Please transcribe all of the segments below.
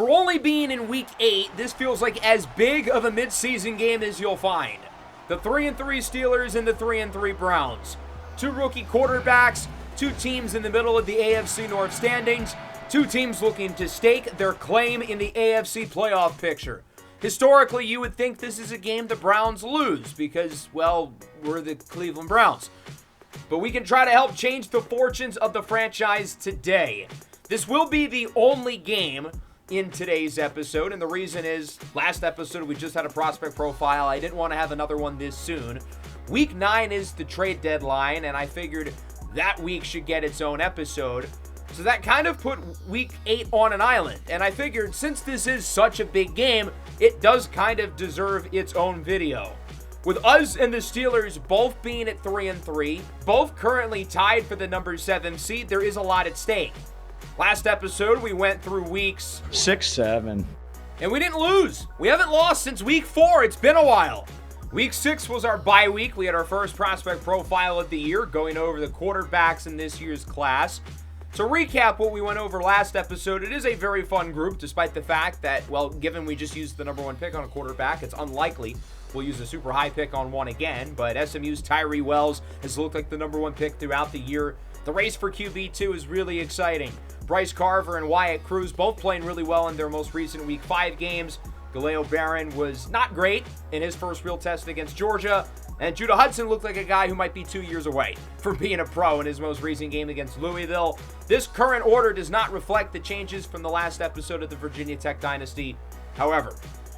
For only being in Week 8, this feels like as big of a midseason game as you'll find. The 3-3 Steelers and the 3-3 Browns. Two rookie quarterbacks, two teams in the middle of the AFC North standings, two teams looking to stake their claim in the AFC playoff picture. Historically, you would think this is a game the Browns lose because, well, we're the Cleveland Browns. But we can try to help change the fortunes of the franchise today. This will be the only game in today's episode, and the reason is, last episode we just had a prospect profile. I didn't want to have another one this soon. Week 9 is the trade deadline, and I figured that week should get its own episode. So that kind of put Week 8 on an island, and I figured since this is such a big game, it does kind of deserve its own video. With us and the Steelers both being at 3-3, both currently tied for the number 7 seed, there is a lot at stake. Last episode, we went through weeks 6, 7. And we didn't lose. We haven't lost since week 4. It's been a while. Week 6 was our bye week. We had our first prospect profile of the year, going over the quarterbacks in this year's class. To recap what we went over last episode, it is a very fun group, despite the fact that, well, given we just used the number 1 pick on a quarterback, it's unlikely we'll use a super high pick on one again. But SMU's Tyree Wells has looked like the number 1 pick throughout the year. The race for QB2 is really exciting. Bryce Carver and Wyatt Cruz both playing really well in their most recent Week 5 games. Galeo Barron was not great in his first real test against Georgia. And Judah Hudson looked like a guy who might be 2 years away from being a pro in his most recent game against Louisville. This current order does not reflect the changes from the last episode of the Virginia Tech dynasty, however.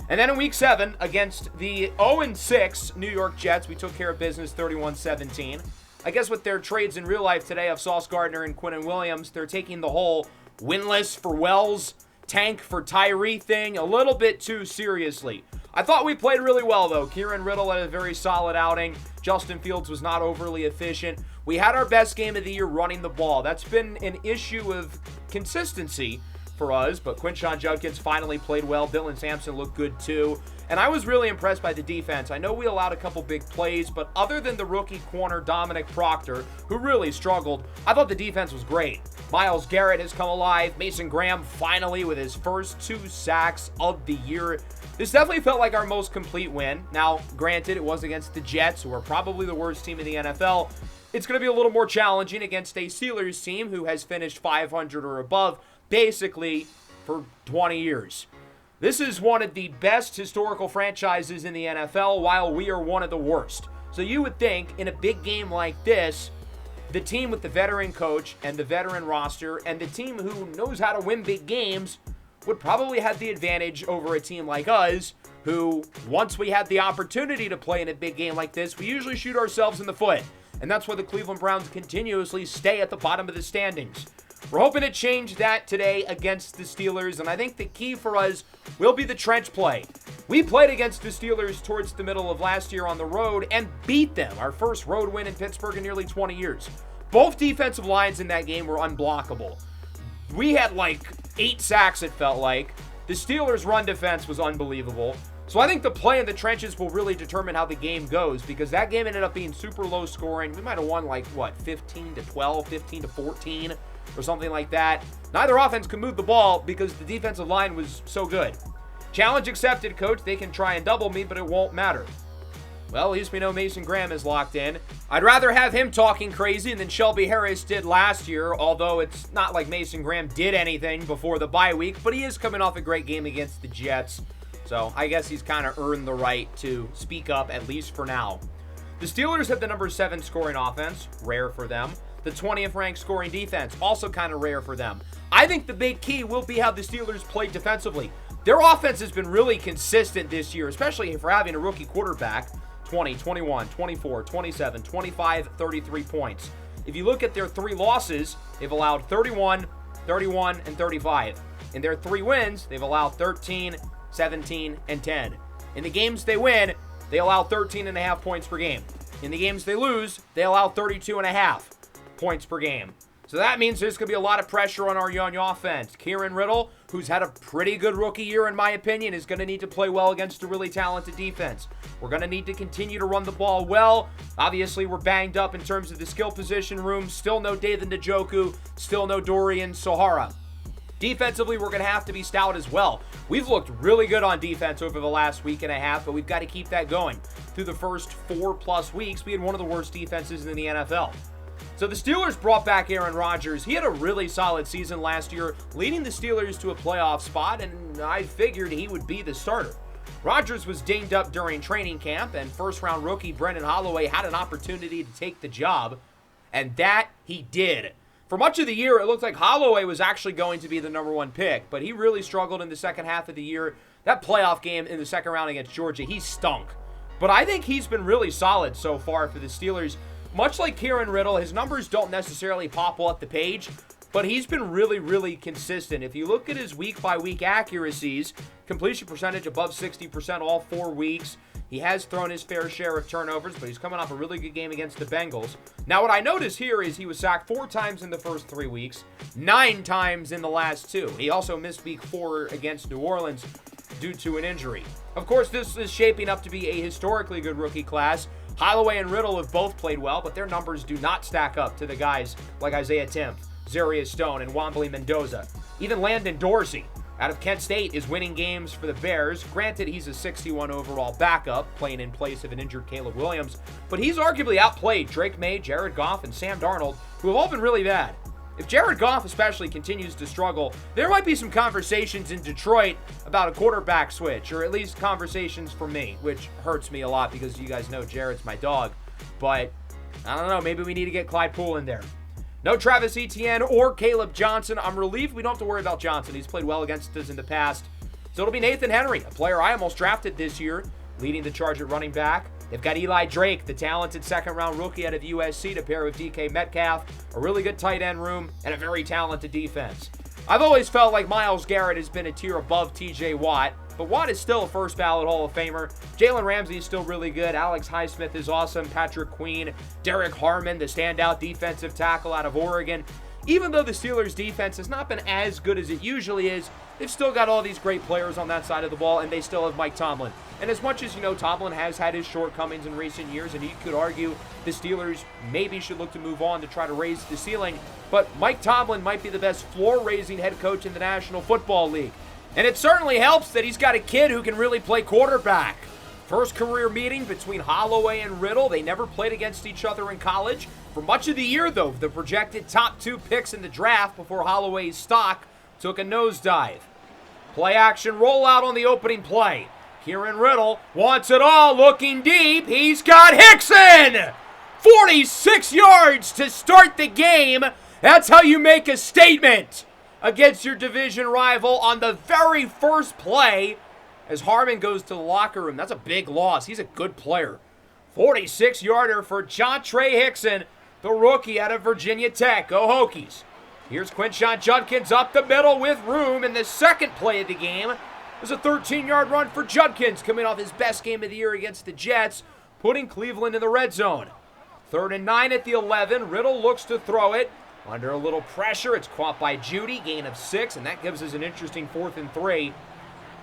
And then in Week 7, against the 0-6 New York Jets, we took care of business 31-17. I guess with their trades in real life today of Sauce Gardner and Quinnen Williams, they're taking the whole winless for Wells, tank for Tyree thing a little bit too seriously. I thought we played really well, though. Kieran Riddle had a very solid outing. Justin Fields was not overly efficient. We had our best game of the year running the ball. That's been an issue of consistency for us, but Quinshon Judkins finally played well. Dylan Sampson looked good, too. And I was really impressed by the defense. I know we allowed a couple big plays, but other than the rookie corner Dominic Proctor, who really struggled, I thought the defense was great. Myles Garrett has come alive. Mason Graham finally with his first 2 sacks of the year. This definitely felt like our most complete win. Now, granted, it was against the Jets, who are probably the worst team in the NFL. It's going to be a little more challenging against a Steelers team who has finished 500 or above basically for 20 years. This is one of the best historical franchises in the NFL, while we are one of the worst. So you would think in a big game like this, the team with the veteran coach and the veteran roster and the team who knows how to win big games would probably have the advantage over a team like us, who, once we had the opportunity to play in a big game like this, we usually shoot ourselves in the foot. And that's why the Cleveland Browns continuously stay at the bottom of the standings. We're hoping to change that today against the Steelers, and I think the key for us will be the trench play. We played against the Steelers towards the middle of last year on the road and beat them, our first road win in Pittsburgh in nearly 20 years. Both defensive lines in that game were unblockable. We had like 8 sacks, it felt like. The Steelers' run defense was unbelievable. So I think the play in the trenches will really determine how the game goes, because that game ended up being super low scoring. We might have won like, 15-12, 15-14, or something like that. Neither offense could move the ball because the defensive line was so good. Challenge accepted, coach. They can try and double me, but it won't matter. Well, at least we know Mason Graham is locked in. I'd rather have him talking crazy than Shelby Harris did last year, although it's not like Mason Graham did anything before the bye week, but he is coming off a great game against the Jets. So I guess he's kind of earned the right to speak up, at least for now. The Steelers have the number 7 scoring offense, rare for them. The 20th ranked scoring defense, also kind of rare for them. I think the big key will be how the Steelers play defensively. Their offense has been really consistent this year, especially for having a rookie quarterback. 20, 21, 24, 27, 25, 33 points. If you look at their 3 losses, they've allowed 31, 31, and 35. In their 3 wins, they've allowed 13, 17, and 10. In the games they win, they allow 13.5 points per game. In the games they lose, they allow 32.5 points per game. So that means there's going to be a lot of pressure on our young offense. Kieran Riddle, who's had a pretty good rookie year in my opinion, is going to need to play well against a really talented defense. We're going to need to continue to run the ball well. Obviously, we're banged up in terms of the skill position room. Still no David Njoku. Still no Dorian Sahara. Defensively, we're going to have to be stout as well. We've looked really good on defense over the last week and a half, but we've got to keep that going. Through the first 4+ weeks, we had one of the worst defenses in the NFL. So the Steelers brought back Aaron Rodgers. He had a really solid season last year, leading the Steelers to a playoff spot, and I figured he would be the starter. Rodgers was dinged up during training camp, and first-round rookie Brennan Holloway had an opportunity to take the job, and that he did. For much of the year, it looked like Holloway was actually going to be the #1 pick, but he really struggled in the second half of the year. That playoff game in the second round against Georgia, he stunk. But I think he's been really solid so far for the Steelers. Much like Kieran Riddle, his numbers don't necessarily pop off the page, but he's been really, really consistent. If you look at his week-by-week accuracies, completion percentage above 60% all 4 weeks. He has thrown his fair share of turnovers, but he's coming off a really good game against the Bengals. Now, what I notice here is he was sacked 4 times in the first 3 weeks, 9 times in the last 2. He also missed week 4 against New Orleans due to an injury. Of course, this is shaping up to be a historically good rookie class. Holloway and Riddle have both played well, but their numbers do not stack up to the guys like Isaiah Tim, Zarius Stone, and Wambley Mendoza. Even Landon Dorsey out of Kent State is winning games for the Bears. Granted, he's a 61 overall backup, playing in place of an injured Caleb Williams, but he's arguably outplayed Drake May, Jared Goff, and Sam Darnold, who have all been really bad. If Jared Goff especially continues to struggle, there might be some conversations in Detroit about a quarterback switch, or at least conversations for me, which hurts me a lot because you guys know Jared's my dog. But, I don't know, maybe we need to get Clyde Poole in there. No Travis Etienne or Caleb Johnson. I'm relieved we don't have to worry about Johnson. He's played well against us in the past. So it'll be Nathan Henry, a player I almost drafted this year, leading the charge at running back. They've got Eli Drake, the talented second-round rookie out of USC, to pair with DK Metcalf, a really good tight end room, and a very talented defense. I've always felt like Myles Garrett has been a tier above TJ Watt, but Watt is still a first-ballot Hall of Famer. Jalen Ramsey is still really good. Alex Highsmith is awesome. Patrick Queen, Derek Harmon, the standout defensive tackle out of Oregon. Even though the Steelers' defense has not been as good as it usually is, they've still got all these great players on that side of the ball, and they still have Mike Tomlin. And as much as, Tomlin has had his shortcomings in recent years, and you could argue the Steelers maybe should look to move on to try to raise the ceiling, but Mike Tomlin might be the best floor-raising head coach in the National Football League. And it certainly helps that he's got a kid who can really play quarterback. First career meeting between Holloway and Riddle. They never played against each other in college. For much of the year, though, the projected top 2 picks in the draft before Holloway's stock took a nosedive. Play action rollout on the opening play. Kieran Riddle wants it all, looking deep. He's got Hickson! 46 yards to start the game. That's how you make a statement against your division rival on the very first play as Harmon goes to the locker room. That's a big loss. He's a good player. 46-yarder for Jontre Hickson, the rookie out of Virginia Tech. Go Hokies. Here's Quinshon Judkins up the middle with room, and the second play of the game is a 13-yard run for Judkins, coming off his best game of the year against the Jets, putting Cleveland in the red zone. 3rd and 9 at the 11. Riddle looks to throw it. Under a little pressure, it's caught by Judy, gain of 6, and that gives us an interesting 4th and 3.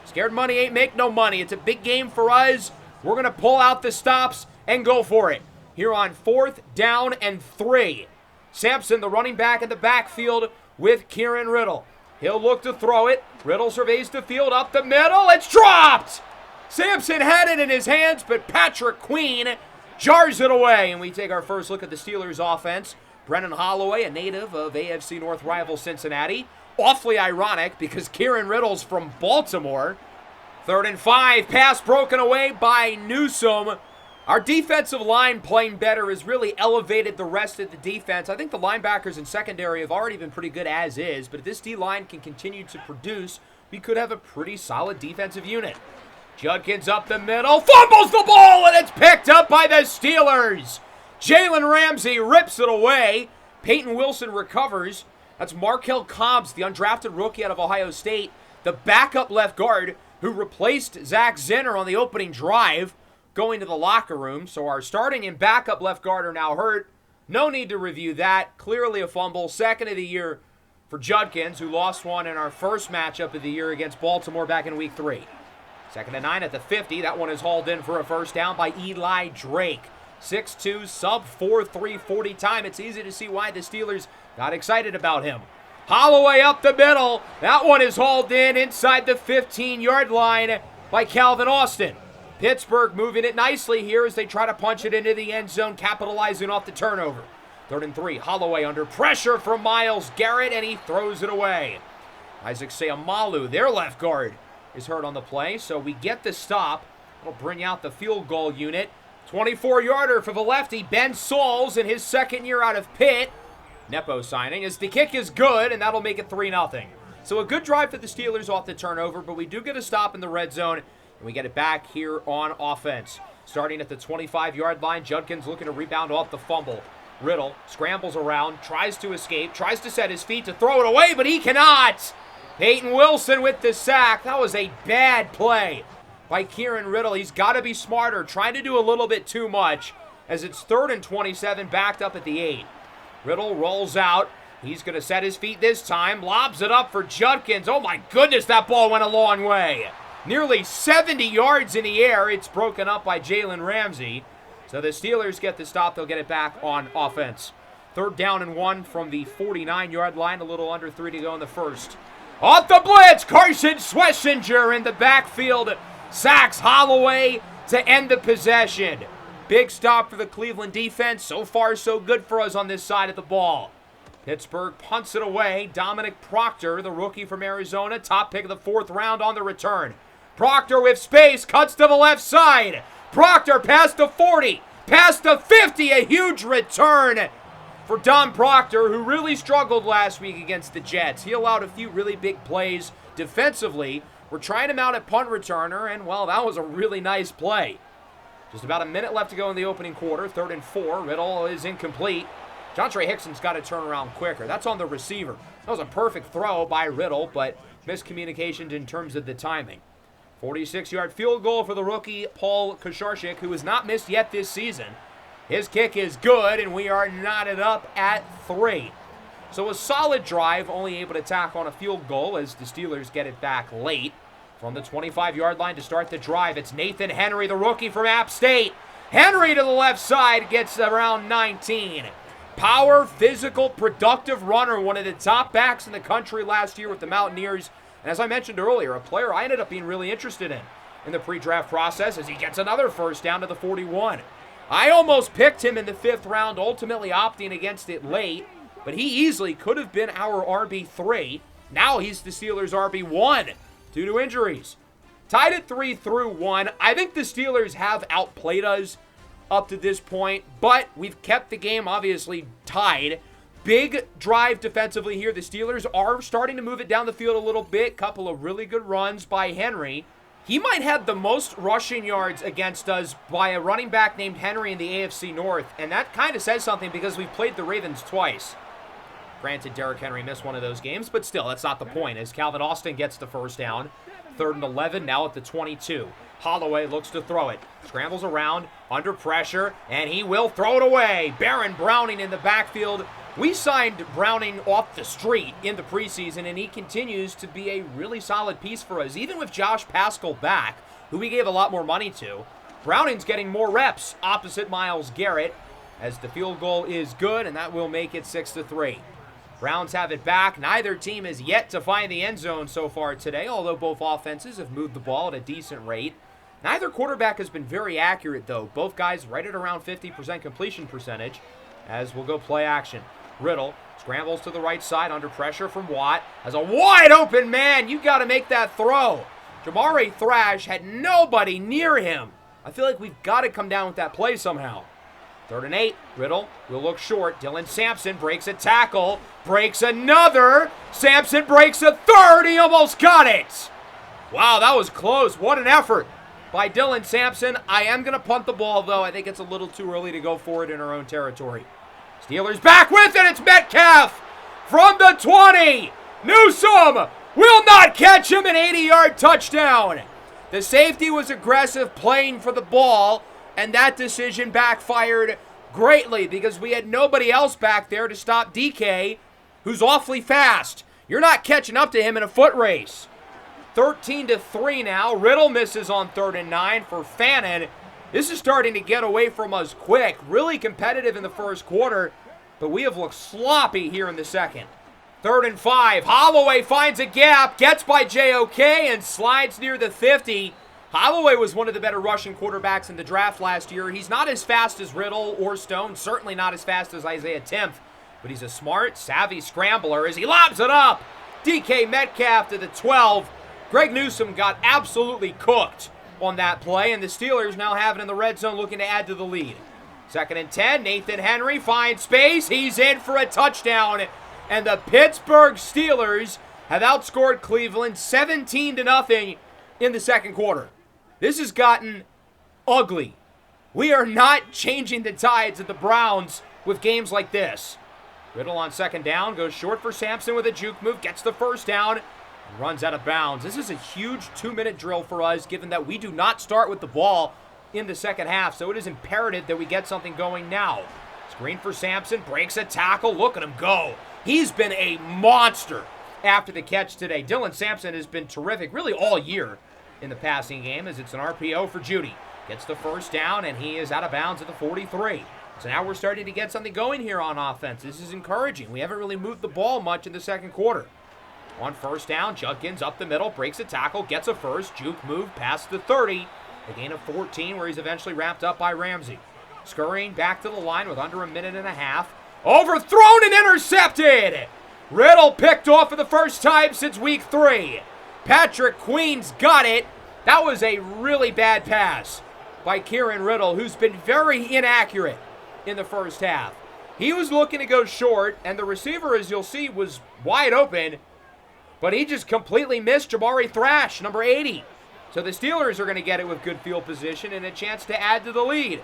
Scared money ain't make no money. It's a big game for us. We're going to pull out the stops and go for it. Here on 4th down and 3. Sampson, the running back in the backfield with Kieran Riddle. He'll look to throw it. Riddle surveys the field up the middle. It's dropped! Sampson had it in his hands, but Patrick Queen jars it away. And we take our first look at the Steelers' offense. Brennan Holloway, a native of AFC North rival Cincinnati. Awfully ironic because Kieran Riddle's from Baltimore. 3rd and 5, pass broken away by Newsome. Our defensive line playing better has really elevated the rest of the defense. I think the linebackers and secondary have already been pretty good as is, but if this D-line can continue to produce, we could have a pretty solid defensive unit. Judkins up the middle, fumbles the ball, and it's picked up by the Steelers. Jalen Ramsey rips it away. Peyton Wilson recovers. That's Markel Cobbs, the undrafted rookie out of Ohio State, the backup left guard who replaced Zach Zinner on the opening drive, going to the locker room. So our starting and backup left guard are now hurt. No need to review that. Clearly a fumble. 2nd of the year for Judkins, who lost one in our first matchup of the year against Baltimore back in week 3. 2nd and 9 at the 50. That one is hauled in for a first down by Eli Drake. 6'2", sub 4.3 40 time. It's easy to see why the Steelers got excited about him. Holloway up the middle. That one is hauled in inside the 15-yard line by Calvin Austin. Pittsburgh moving it nicely here as they try to punch it into the end zone, capitalizing off the turnover. 3rd and 3. Holloway under pressure from Myles Garrett, and he throws it away. Isaac Seumalo, their left guard, is hurt on the play, so we get the stop. It'll bring out the field goal unit. 24-yarder for the lefty, Ben Sauls, in his second year out of Pitt. Nepo signing as the kick is good, and that'll make it 3-0. So a good drive for the Steelers off the turnover, but we do get a stop in the red zone, and we get it back here on offense. Starting at the 25-yard line, Judkins looking to rebound off the fumble. Riddle scrambles around, tries to escape, tries to set his feet to throw it away, but he cannot. Peyton Wilson with the sack. That was a bad play by Kieran Riddle. He's got to be smarter, trying to do a little bit too much as it's 3rd and 27, backed up at the 8. Riddle rolls out. He's going to set his feet this time, lobs it up for Judkins. Oh my goodness, that ball went a long way. Nearly 70 yards in the air. It's broken up by Jalen Ramsey. So the Steelers get the stop. They'll get it back on offense. 3rd down and 1 from the 49-yard line. A little under 3 to go in the first. Off the blitz, Carson Schlesinger in the backfield. Sacks Holloway to end the possession. Big stop for the Cleveland defense. So far, so good for us on this side of the ball. Pittsburgh punts it away. Dominic Proctor, the rookie from Arizona, top pick of the 4th round on the return. Proctor with space, cuts to the left side. Proctor past the 40, past the 50, a huge return for Don Proctor, who really struggled last week against the Jets. He allowed a few really big plays defensively. We're trying him out at punt returner, and, well, that was a really nice play. Just about a minute left to go in the opening quarter. 3rd and 4. Riddle is incomplete. Jontre Hickson's got to turn around quicker. That's on the receiver. That was a perfect throw by Riddle, but miscommunications in terms of the timing. 46-yard field goal for the rookie, Paul Kosharchik, who has not missed yet this season. His kick is good, and we are knotted up at 3. So a solid drive, only able to tack on a field goal as the Steelers get it back late. From the 25-yard line to start the drive, it's Nathan Henry, the rookie from App State. Henry to the left side gets around 19. Power, physical, productive runner, one of the top backs in the country last year with the Mountaineers. And as I mentioned earlier, a player I ended up being really interested in the pre-draft process as he gets another first down to the 41. I almost picked him in the 5th round, ultimately opting against it late, but he easily could have been our RB3. Now he's the Steelers' RB1 due to injuries. Tied at 3-1. I think the Steelers have outplayed us up to this point, but we've kept the game obviously tied. Big drive defensively here. The Steelers are starting to move it down the field a little bit. Couple of really good runs by Henry. He might have the most rushing yards against us by a running back named Henry in the AFC North, and that kind of says something because we've played the Ravens twice. Granted, Derrick Henry missed one of those games, but still, that's not the point, as Calvin Austin gets the first down. 3rd and 11, now at the 22. Holloway looks to throw it. Scrambles around, under pressure, and he will throw it away. Baron Browning in the backfield. We signed Browning off the street in the preseason, and he continues to be a really solid piece for us. Even with Josh Paschal back, who we gave a lot more money to, Browning's getting more reps opposite Myles Garrett, as the field goal is good, and that will make it 6-3. Browns have it back. Neither team has yet to find the end zone so far today, although both offenses have moved the ball at a decent rate. Neither quarterback has been very accurate, though. Both guys right at around 50% completion percentage, as we'll go play action. Riddle scrambles to the right side under pressure from Watt. As a wide open man, you got to make that throw. Jamari Thrash had nobody near him. I feel like we've got to come down with that play somehow. 3rd and 8. Riddle will look short. Dylan Sampson breaks a tackle. Breaks another. Sampson breaks a third. He almost got it. Wow, that was close. What an effort by Dylan Sampson. I am going to punt the ball, though. I think it's a little too early to go for it in our own territory. Steelers back with it. It's Metcalf from the 20. Newsome will not catch him. An 80-yard touchdown. The safety was aggressive playing for the ball, and that decision backfired greatly because we had nobody else back there to stop DK, who's awfully fast. You're not catching up to him in a foot race. 13-3 now. Riddle misses on 3rd and 9 for Fannin. This is starting to get away from us quick. Really competitive in the first quarter, but we have looked sloppy here in the second. 3rd and 5. Holloway finds a gap, gets by JOK, and slides near the 50. Holloway was one of the better rushing quarterbacks in the draft last year. He's not as fast as Riddle or Stone, certainly not as fast as Isaiah Timpf, but he's a smart, savvy scrambler as he lobs it up. DK Metcalf to the 12. Greg Newsome got absolutely cooked on that play, and the Steelers now have it in the red zone looking to add to the lead. 2nd and 10, Nathan Henry finds space. He's in for a touchdown, and the Pittsburgh Steelers have outscored Cleveland 17-0 in the second quarter. This has gotten ugly. We are not changing the tides of the Browns with games like this. Riddle on 2nd down, goes short for Sampson with a juke move, gets the 1st down, and runs out of bounds. This is a huge 2-minute drill for us, given that we do not start with the ball in the second half, so it is imperative that we get something going now. Screen for Sampson, breaks a tackle, look at him go. He's been a monster after the catch today. Dylan Sampson has been terrific really all year in the passing game, as it's an RPO for Judy. Gets the 1st down, and he is out of bounds at the 43. So now we're starting to get something going here on offense. This is encouraging. We haven't really moved the ball much in the second quarter. On 1st down, Judkins up the middle, breaks a tackle, gets a first, juke move past the 30. A gain of 14 where he's eventually wrapped up by Ramsey. Scurrying back to the line with under a minute and a half. Overthrown and intercepted! Riddle picked off for the first time since week 3. Patrick Queen's got it. That was a really bad pass by Kieran Riddle, who's been very inaccurate in the first half. He was looking to go short, and the receiver, as you'll see, was wide open, but he just completely missed Jabari Thrash, number 80. So the Steelers are going to get it with good field position and a chance to add to the lead.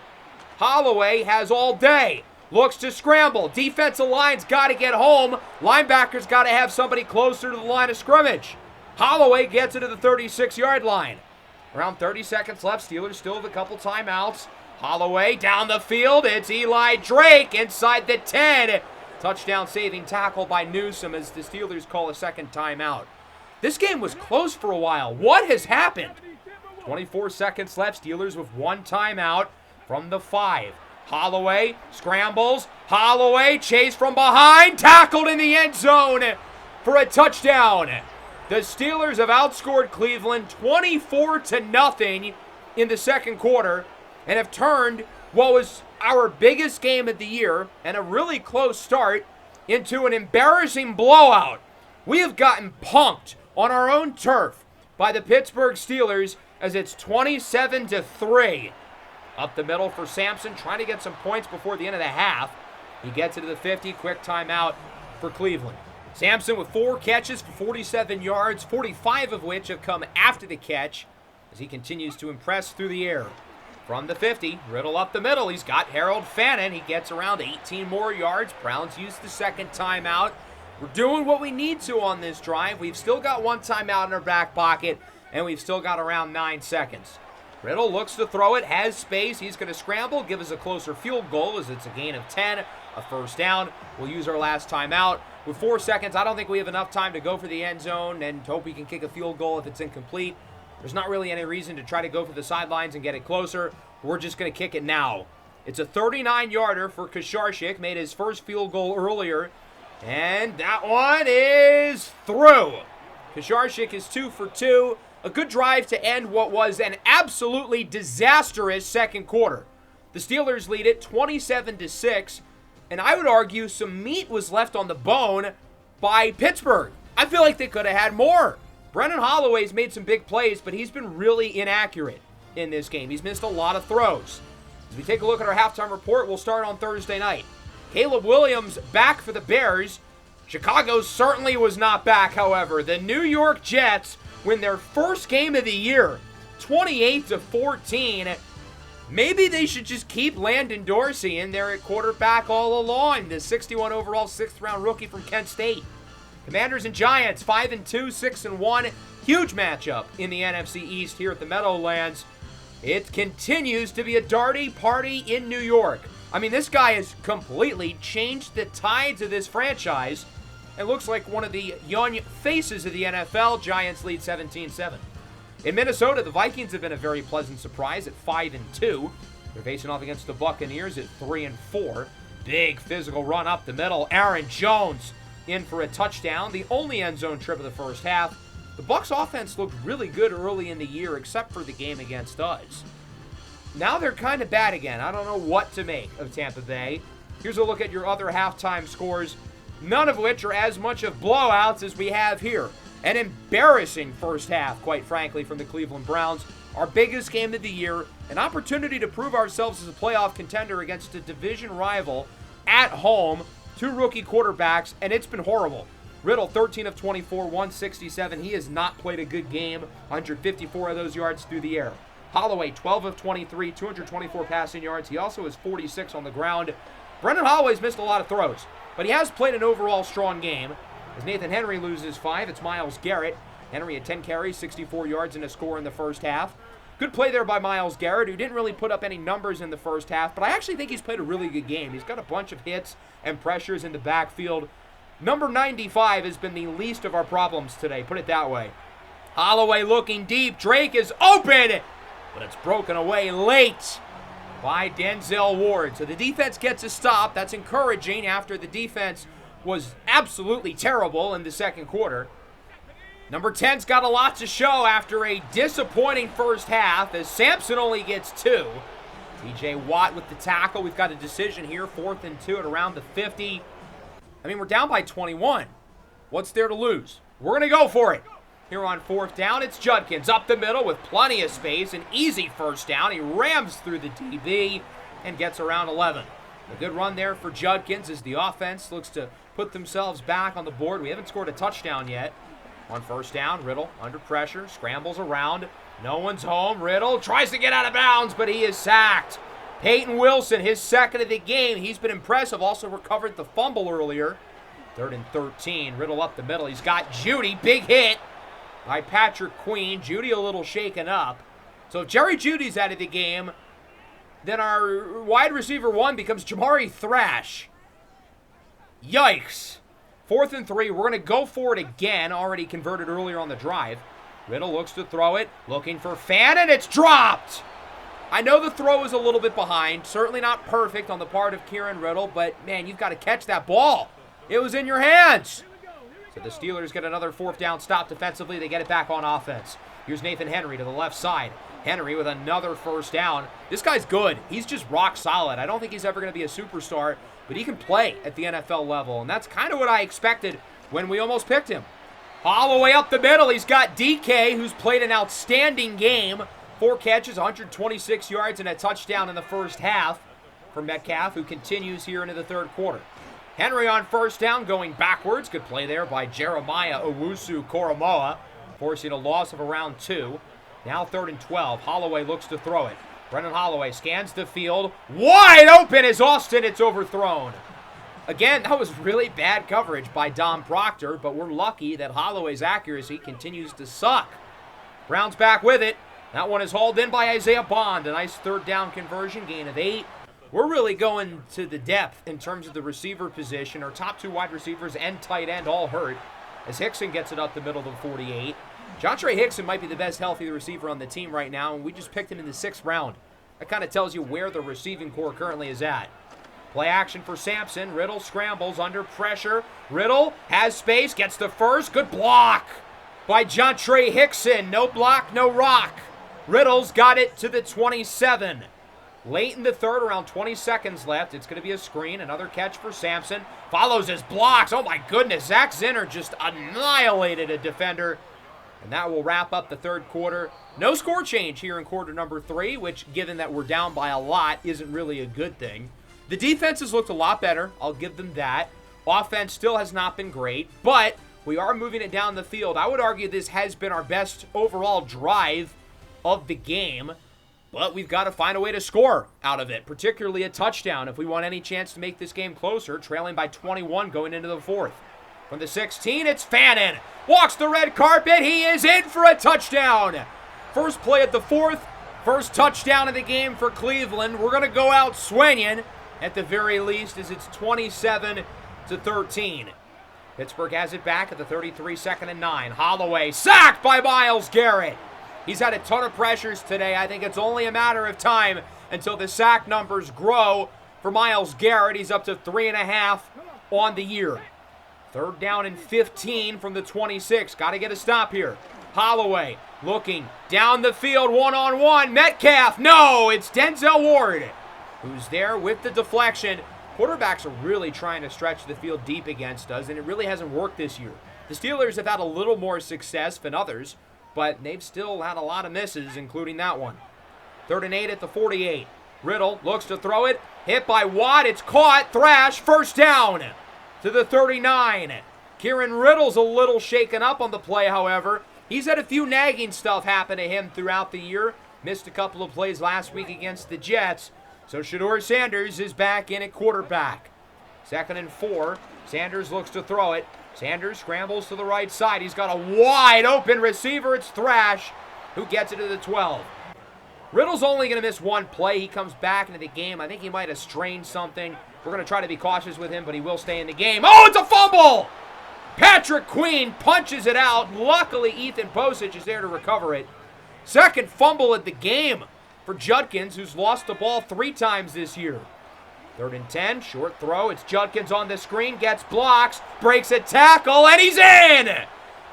Holloway has all day. Looks to scramble. Defensive line's got to get home. Linebackers got to have somebody closer to the line of scrimmage. Holloway gets it to the 36-yard line. Around 30 seconds left. Steelers still have a couple timeouts. Holloway down the field. It's Eli Drake inside the 10. Touchdown saving tackle by Newsome as the Steelers call a second timeout. This game was close for a while. What has happened? 24 seconds left. Steelers with one timeout from the 5. Holloway scrambles. Holloway chased from behind. Tackled in the end zone for a touchdown. The Steelers have outscored Cleveland 24-0 in the second quarter and have turned what was our biggest game of the year and a really close start into an embarrassing blowout. We have gotten punked on our own turf by the Pittsburgh Steelers as it's 27-3. Up the middle for Sampson, trying to get some points before the end of the half. He gets it to the 50, quick timeout for Cleveland. Sampson with 4 catches for 47 yards, 45 of which have come after the catch as he continues to impress through the air. From the 50, Riddle up the middle. He's got Harold Fannin. He gets around 18 more yards. Browns use the second timeout. We're doing what we need to on this drive. We've still got one timeout in our back pocket, and we've still got around 9 seconds. Riddle looks to throw it, has space. He's going to scramble, give us a closer field goal as it's a gain of 10, a 1st down. We'll use our last timeout. With 4 seconds, I don't think we have enough time to go for the end zone and hope we can kick a field goal if it's incomplete. There's not really any reason to try to go for the sidelines and get it closer. We're just going to kick it now. It's a 39-yarder for Kasharchik. Made his first field goal earlier. And that one is through. Kasharchik is 2 for 2. A good drive to end what was an absolutely disastrous second quarter. The Steelers lead it 27-6. And I would argue some meat was left on the bone by Pittsburgh. I feel like they could have had more. Brennan Holloway's made some big plays, but he's been really inaccurate in this game. He's missed a lot of throws. As we take a look at our halftime report, we'll start on Thursday night. Caleb Williams back for the Bears. Chicago certainly was not back, however. The New York Jets win their first game of the year, 28-14. Maybe they should just keep Landon Dorsey in there at quarterback all along. The 61 overall 6th-round rookie from Kent State. Commanders and Giants, 5-2, 6-1. Huge matchup in the NFC East here at the Meadowlands. It continues to be a darty party in New York. I mean, this guy has completely changed the tides of this franchise and looks like one of the young faces of the NFL. Giants lead 17-7. In Minnesota, the Vikings have been a very pleasant surprise at 5-2. They're facing off against the Buccaneers at 3-4. Big physical run up the middle. Aaron Jones in for a touchdown, the only end zone trip of the first half. The Bucs offense looked really good early in the year, except for the game against us. Now they're kind of bad again. I don't know what to make of Tampa Bay. Here's a look at your other halftime scores, none of which are as much of blowouts as we have here. An embarrassing first half, quite frankly, from the Cleveland Browns. Our biggest game of the year, an opportunity to prove ourselves as a playoff contender against a division rival at home, 2 rookie quarterbacks, and it's been horrible. Riddle, 13 of 24, 167. He has not played a good game. 154 of those yards through the air. Holloway, 12 of 23, 224 passing yards. He also has 46 on the ground. Brennan Holloway's missed a lot of throws, but he has played an overall strong game. As Nathan Henry loses 5, it's Myles Garrett. Henry had 10 carries, 64 yards, and a score in the first half. Good play there by Myles Garrett, who didn't really put up any numbers in the first half, but I actually think he's played a really good game. He's got a bunch of hits and pressures in the backfield. Number 95 has been the least of our problems today, put it that way. Holloway looking deep. Drake is open, but it's broken away late by Denzel Ward. So the defense gets a stop. That's encouraging after the defense was absolutely terrible in the second quarter. Number 10's got a lot to show after a disappointing first half as Sampson only gets 2. TJ Watt with the tackle. We've got a decision here, 4th and 2 at around the 50. I mean, we're down by 21. What's there to lose? We're going to go for it. Here on 4th down, it's Judkins up the middle with plenty of space. An easy first down. He rams through the DB and gets around 11. A good run there for Judkins as the offense looks to put themselves back on the board. We haven't scored a touchdown yet. On 1st down, Riddle under pressure, scrambles around. No one's home. Riddle tries to get out of bounds, but he is sacked. Peyton Wilson, his 2nd of the game. He's been impressive. Also recovered the fumble earlier. 3rd and 13. Riddle up the middle. He's got Judy. Big hit by Patrick Queen. Judy a little shaken up. So if Jerry Judy's out of the game, then our wide receiver 1 becomes Jamari Thrash. Yikes. 4th and 3. We're going to go for it again. Already converted earlier on the drive. Riddle looks to throw it. Looking for Fan, and it's dropped. I know the throw is a little bit behind. Certainly not perfect on the part of Kieran Riddle, but, man, you've got to catch that ball. It was in your hands. So the Steelers get another 4th down stop defensively. They get it back on offense. Here's Nathan Henry to the left side. Henry with another 1st down. This guy's good. He's just rock solid. I don't think he's ever going to be a superstar, but he can play at the NFL level, and that's kind of what I expected when we almost picked him. Holloway up the middle. He's got DK, who's played an outstanding game. 4 catches, 126 yards, and a touchdown in the first half for Metcalf, who continues here into the 3rd quarter. Henry on 1st down, going backwards. Good play there by Jeremiah Owusu-Koramoah, forcing a loss of around 2. Now 3rd and 12. Holloway looks to throw it. Brennan Holloway scans the field. Wide open is Austin. It's overthrown. Again, that was really bad coverage by Dom Proctor, but we're lucky that Holloway's accuracy continues to suck. Browns back with it. That one is hauled in by Isaiah Bond. A nice 3rd down conversion, gain of 8. We're really going to the depth in terms of the receiver position. Our top 2 wide receivers and tight end all hurt as Hickson gets it up the middle of the 48. Jontre Hickson might be the best healthy receiver on the team right now, and we just picked him in the 6th round. That kind of tells you where the receiving core currently is at. Play action for Sampson. Riddle scrambles under pressure. Riddle has space, gets the first. Good block by Jontre Hickson. No block, no rock. Riddle's got it to the 27. Late in the 3rd, around 20 seconds left. It's going to be a screen. Another catch for Sampson. Follows his blocks. Oh, my goodness. Zach Zinner just annihilated a defender. And that will wrap up the 3rd quarter. No score change here in quarter number 3, which, given that we're down by a lot, isn't really a good thing. The defense has looked a lot better. I'll give them that. Offense still has not been great, but we are moving it down the field. I would argue this has been our best overall drive of the game, but we've got to find a way to score out of it, particularly a touchdown if we want any chance to make this game closer, trailing by 21 going into the 4th. From the 16, it's Fannin. Walks the red carpet. He is in for a touchdown. First play at the 4th. First touchdown of the game for Cleveland. We're going to go out swinging at the very least as it's 27-13. Pittsburgh has it back at the 33, 2nd and 9. Holloway sacked by Myles Garrett. He's had a ton of pressures today. I think it's only a matter of time until the sack numbers grow for Myles Garrett. He's up to 3.5 on the year. Third down and 15 from the 26. Got to get a stop here. Holloway looking down the field, one-on-one. Metcalf, no, it's Denzel Ward who's there with the deflection. Quarterbacks are really trying to stretch the field deep against us, and it really hasn't worked this year. The Steelers have had a little more success than others, but they've still had a lot of misses, including that one. 3rd and 8 at the 48. Riddle looks to throw it. Hit by Watt. It's caught. Thrash. First down to the 39. Kieran Riddle's a little shaken up on the play, however. He's had a few nagging stuff happen to him throughout the year. Missed a couple of plays last week against the Jets. So Shedeur Sanders is back in at quarterback. 2nd and 4. Sanders looks to throw it. Sanders scrambles to the right side. He's got a wide open receiver. It's Thrash who gets it to the 12. Riddle's only going to miss one play. He comes back into the game. I think he might have strained something. We're going to try to be cautious with him, but he will stay in the game. Oh, it's a fumble! Patrick Queen punches it out. Luckily, Ethan Posich is there to recover it. Second fumble at the game for Judkins, who's lost the ball 3 times this year. 3rd and 10, short throw. It's Judkins on the screen, gets blocks, breaks a tackle, and he's in!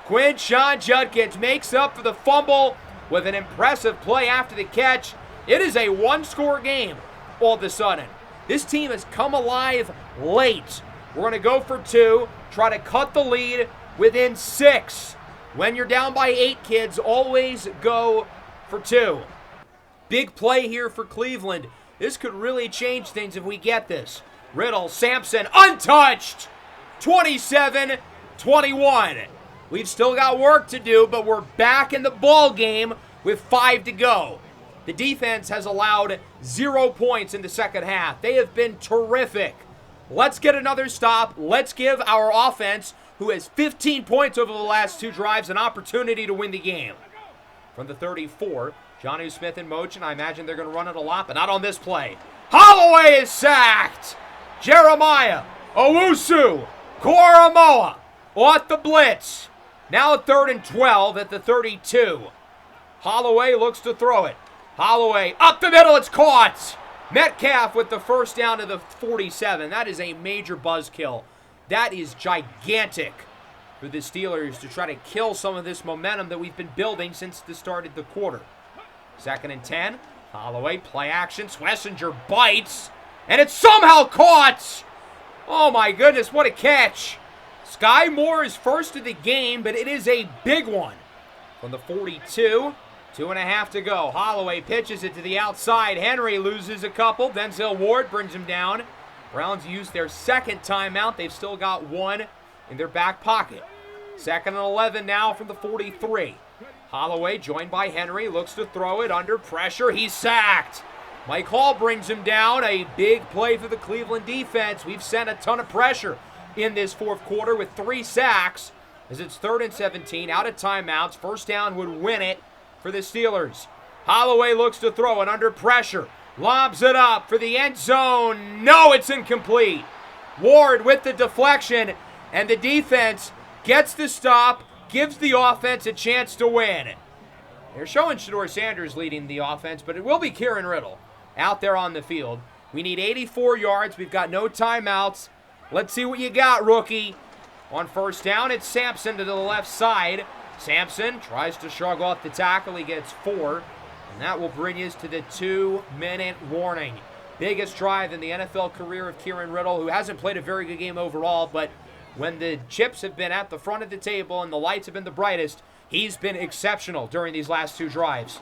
Quinshon Judkins makes up for the fumble with an impressive play after the catch. It is a one-score game all of a sudden. This team has come alive late. We're going to go for 2, try to cut the lead within 6. When you're down by 8, kids, always go for 2. Big play here for Cleveland. This could really change things if we get this. Riddle, Sampson, untouched! 27-21. We've still got work to do, but we're back in the ball game with 5 to go. The defense has allowed 0 points in the second half. They have been terrific. Let's get another stop. Let's give our offense, who has 15 points over the last 2 drives, an opportunity to win the game. From the 34, Jonnu Smith in motion. I imagine they're going to run it a lot, but not on this play. Holloway is sacked. Jeremiah Owusu Koramoah off the blitz. Now 3rd and 12 at the 32. Holloway looks to throw it. Holloway up the middle. It's caught. Metcalf with the first down to the 47. That is a major buzzkill. That is gigantic for the Steelers to try to kill some of this momentum that we've been building since the start of the quarter. 2nd and 10. Holloway, play action. Schlesinger bites. And it's somehow caught. Oh my goodness, what a catch. Sky Moore is first of the game, but it is a big one. From the 42, 2.5 to go. Holloway pitches it to the outside. Henry loses a couple. Denzel Ward brings him down. Browns use their second timeout. They've still got 1 in their back pocket. 2nd and 11 now from the 43. Holloway, joined by Henry, looks to throw it under pressure. He's sacked. Mike Hall brings him down. A big play for the Cleveland defense. We've sent a ton of pressure in this fourth quarter with 3 sacks as it's 3rd and 17, out of timeouts. First down would win it for the Steelers. Holloway looks to throw it under pressure. Lobs it up for the end zone. No, it's incomplete. Ward with the deflection, and the defense gets the stop, gives the offense a chance to win. They're showing Shedeur Sanders leading the offense, but it will be Kieran Riddle out there on the field. We need 84 yards. We've got no timeouts. Let's see what you got, rookie. On first down, it's Sampson to the left side. Sampson tries to shrug off the tackle. He gets 4, and that will bring us to the 2-minute warning. Biggest drive in the NFL career of Kieran Riddle, who hasn't played a very good game overall, but when the chips have been at the front of the table and the lights have been the brightest, he's been exceptional during these last 2 drives.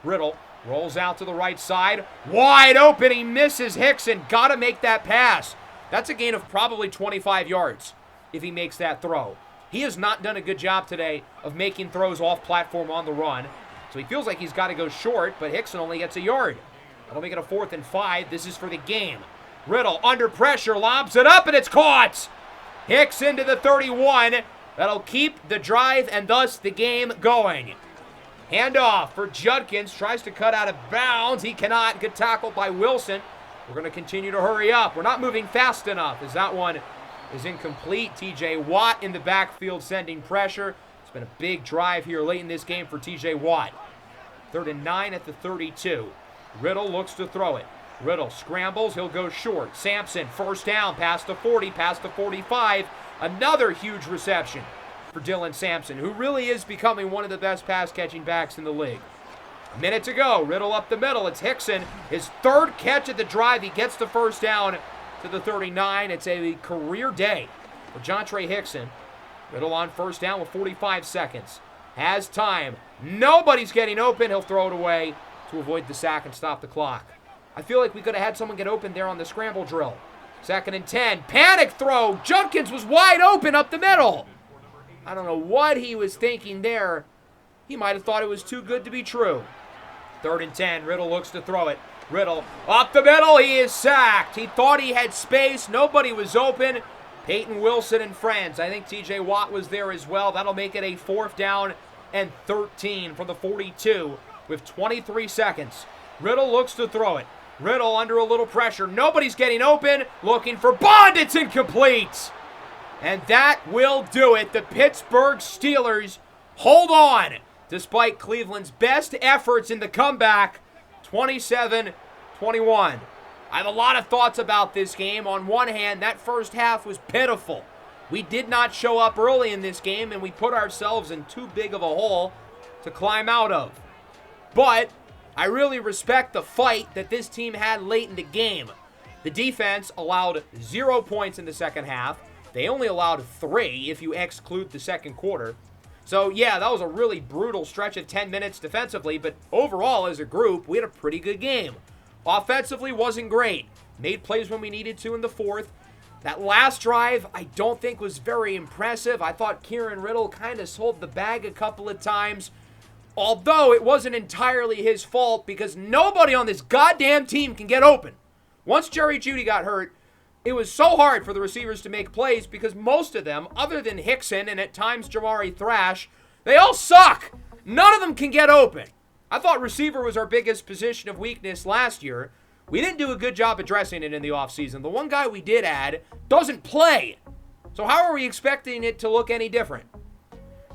Riddle rolls out to the right side. Wide open. He misses Hickson. Got to make that pass. That's a gain of probably 25 yards if he makes that throw. He has not done a good job today of making throws off platform on the run. So he feels like he's got to go short, but Hickson only gets a yard. That'll make it a 4th and 5. This is for the game. Riddle under pressure, lobs it up, and it's caught. Hicks into the 31. That'll keep the drive and thus the game going. Handoff for Judkins. Tries to cut out of bounds. He cannot. Get tackled by Wilson. We're going to continue to hurry up. We're not moving fast enough as that one is incomplete. TJ Watt in the backfield sending pressure. It's been a big drive here late in this game for TJ Watt. 3rd and 9 at the 32. Riddle looks to throw it. Riddle scrambles. He'll go short. Sampson, first down, past the 40, past the 45. Another huge reception for Dylan Sampson, who really is becoming one of the best pass-catching backs in the league. A minute to go. Riddle up the middle. It's Hickson. His third catch at the drive. He gets the first down to the 39. It's a career day for Jontre Hickson. Riddle on first down with 45 seconds. Has time. Nobody's getting open. He'll throw it away to avoid the sack and stop the clock. I feel like we could have had someone get open there on the scramble drill. 2nd and 10. Panic throw. Judkins was wide open up the middle. I don't know what he was thinking there. He might have thought it was too good to be true. 3rd and 10. Riddle looks to throw it. Riddle up the middle. He is sacked. He thought he had space. Nobody was open. Peyton Wilson and friends. I think TJ Watt was there as well. That'll make it a 4th down and 13 from the 42 with 23 seconds. Riddle looks to throw it. Riddle under a little pressure. Nobody's getting open. Looking for Bond. It's incomplete. And that will do it. The Pittsburgh Steelers hold on despite Cleveland's best efforts in the comeback, 27-21. I have a lot of thoughts about this game. On one hand, that first half was pitiful. We did not show up early in this game, and we put ourselves in too big of a hole to climb out of. But I really respect the fight that this team had late in the game. The defense allowed 0 points in the second half. They only allowed 3 if you exclude the second quarter. So, yeah, that was a really brutal stretch of 10 minutes defensively, but overall, as a group, we had a pretty good game. Offensively wasn't great. Made plays when we needed to in the fourth. That last drive, I don't think was very impressive. I thought Kieran Riddle kind of sold the bag a couple of times, although it wasn't entirely his fault because nobody on this goddamn team can get open. Once Jerry Jeudy got hurt, it was so hard for the receivers to make plays because most of them, other than Hickson and at times Jamari Thrash, they all suck. None of them can get open. I thought receiver was our biggest position of weakness last year. We didn't do a good job addressing it in the offseason. The one guy we did add doesn't play. So how are we expecting it to look any different?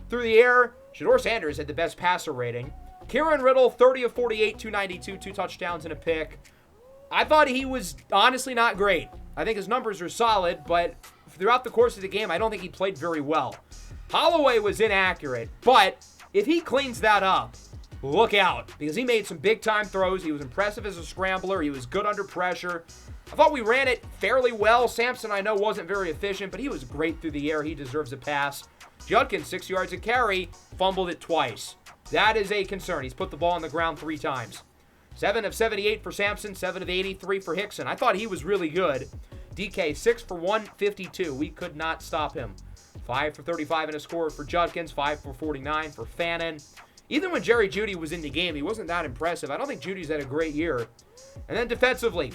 Through the air, Shedeur Sanders had the best passer rating. Kieran Riddle, 30 of 48, 292, 2 touchdowns and a pick. I thought he was honestly not great. I think his numbers are solid, but throughout the course of the game, I don't think he played very well. Holloway was inaccurate, but if he cleans that up, look out, because he made some big-time throws. He was impressive as a scrambler. He was good under pressure. I thought we ran it fairly well. Sampson, I know, wasn't very efficient, but he was great through the air. He deserves a pass. Judkins, 6 yards a carry, fumbled it twice. That is a concern. He's put the ball on the ground 3 times. 7 of 78 for Sampson, 7 of 83 for Hickson. I thought he was really good. DK, 6 for 152. We could not stop him. 5 for 35 and a score for Judkins, 5 for 49 for Fannin. Even when Jerry Jeudy was in the game, he wasn't that impressive. I don't think Judy's had a great year. And then defensively,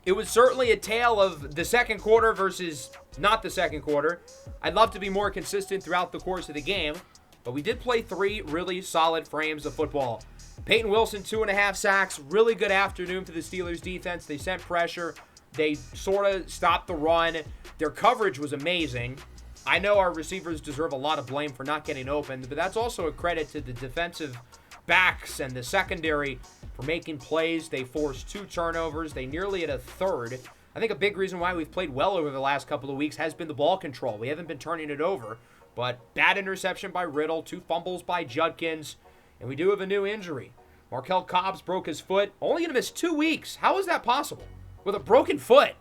it was certainly a tale of the second quarter versus not the second quarter. I'd love to be more consistent throughout the course of the game, but we did play 3 really solid frames of football. Peyton Wilson, 2.5 sacks. Really good afternoon for the Steelers defense. They sent pressure. They sort of stopped the run. Their coverage was amazing. I know our receivers deserve a lot of blame for not getting open, but that's also a credit to the defensive backs and the secondary for making plays. They forced 2 turnovers. They nearly had a third. I think a big reason why we've played well over the last couple of weeks has been the ball control. We haven't been turning it over, but bad interception by Riddle, 2 fumbles by Judkins, and we do have a new injury. Markel Cobbs broke his foot. Only going to miss 2 weeks. How is that possible? With a broken foot.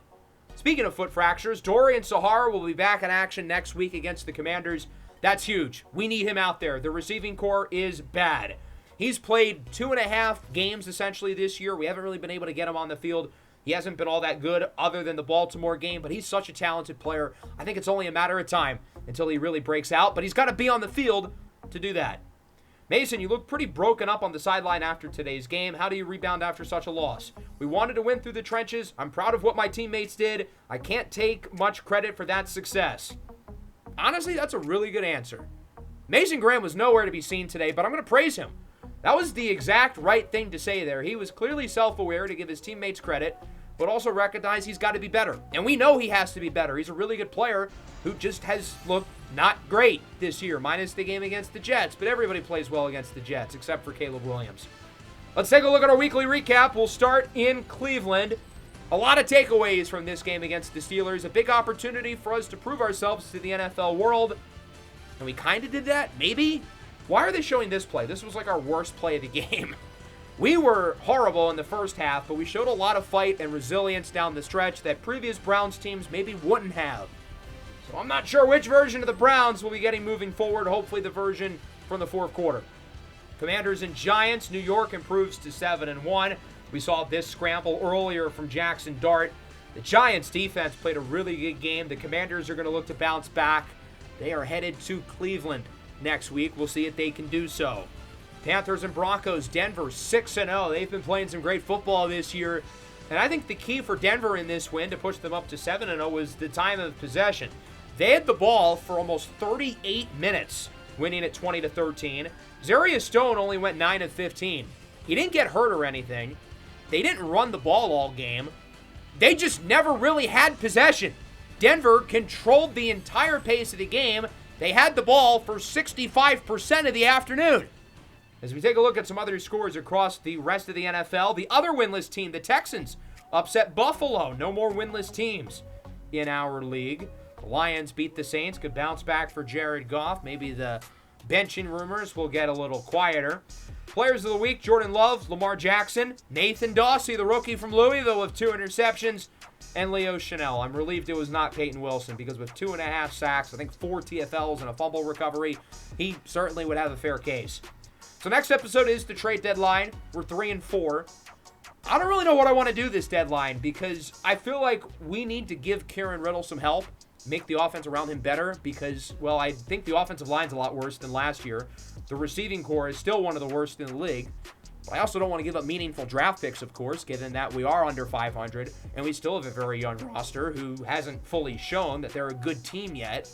Speaking of foot fractures, Dorian Sahara will be back in action next week against the Commanders. That's huge. We need him out there. The receiving core is bad. He's played 2.5 games essentially this year. We haven't really been able to get him on the field. He hasn't been all that good other than the Baltimore game, but he's such a talented player. I think it's only a matter of time until he really breaks out, but he's got to be on the field to do that. Mason, you look pretty broken up on the sideline after today's game. How do you rebound after such a loss? We wanted to win through the trenches. I'm proud of what my teammates did. I can't take much credit for that success. Honestly, that's a really good answer. Mason Graham was nowhere to be seen today, but I'm going to praise him. That was the exact right thing to say there. He was clearly self-aware to give his teammates credit, but also recognize he's got to be better. And we know he has to be better. He's a really good player who just has looked not great this year, minus the game against the Jets. But everybody plays well against the Jets, except for Caleb Williams. Let's take a look at our weekly recap. We'll start in Cleveland. A lot of takeaways from this game against the Steelers. A big opportunity for us to prove ourselves to the NFL world. And we kind of did that, maybe? Why are they showing this play? This was like our worst play of the game. We were horrible in the first half, but we showed a lot of fight and resilience down the stretch that previous Browns teams maybe wouldn't have. So I'm not sure which version of the Browns we'll be getting moving forward. Hopefully the version from the fourth quarter. Commanders and Giants. New York improves to 7-1. We saw this scramble earlier from Jackson Dart. The Giants defense played a really good game. The Commanders are going to look to bounce back. They are headed to Cleveland next week. We'll see if they can do so. Panthers and Broncos. Denver 6-0. They've been playing some great football this year. And I think the key for Denver in this win to push them up to 7-0 was the time of possession. They had the ball for almost 38 minutes, winning at 20-13. Zarius Stone only went 9 of 15. He didn't get hurt or anything. They didn't run the ball all game. They just never really had possession. Denver controlled the entire pace of the game. They had the ball for 65% of the afternoon. As we take a look at some other scores across the rest of the NFL, the other winless team, the Texans, upset Buffalo. No more winless teams in our league. The Lions beat the Saints. Could bounce back for Jared Goff. Maybe the benching rumors will get a little quieter. Players of the week, Jordan Love, Lamar Jackson, Nathan Dawsey, the rookie from Louisville with 2 interceptions, and Leo Chanel. I'm relieved it was not Peyton Wilson because with 2.5 sacks, I think 4 TFLs and a fumble recovery, he certainly would have a fair case. So next episode is the trade deadline. We're 3-4. I don't really know what I want to do this deadline because I feel like we need to give Kieran Riddle some help, make the offense around him better because, well, I think the offensive line's a lot worse than last year. The receiving core is still one of the worst in the league. But I also don't want to give up meaningful draft picks, of course, given that we are under 500 and we still have a very young roster who hasn't fully shown that they're a good team yet.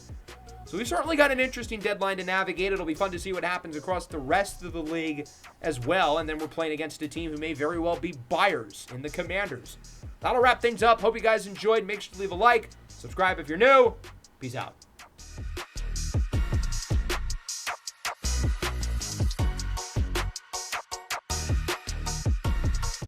So we've certainly got an interesting deadline to navigate. It'll be fun to see what happens across the rest of the league as well. And then we're playing against a team who may very well be buyers in the Commanders. That'll wrap things up. Hope you guys enjoyed. Make sure to leave a like. Subscribe if you're new. Peace out.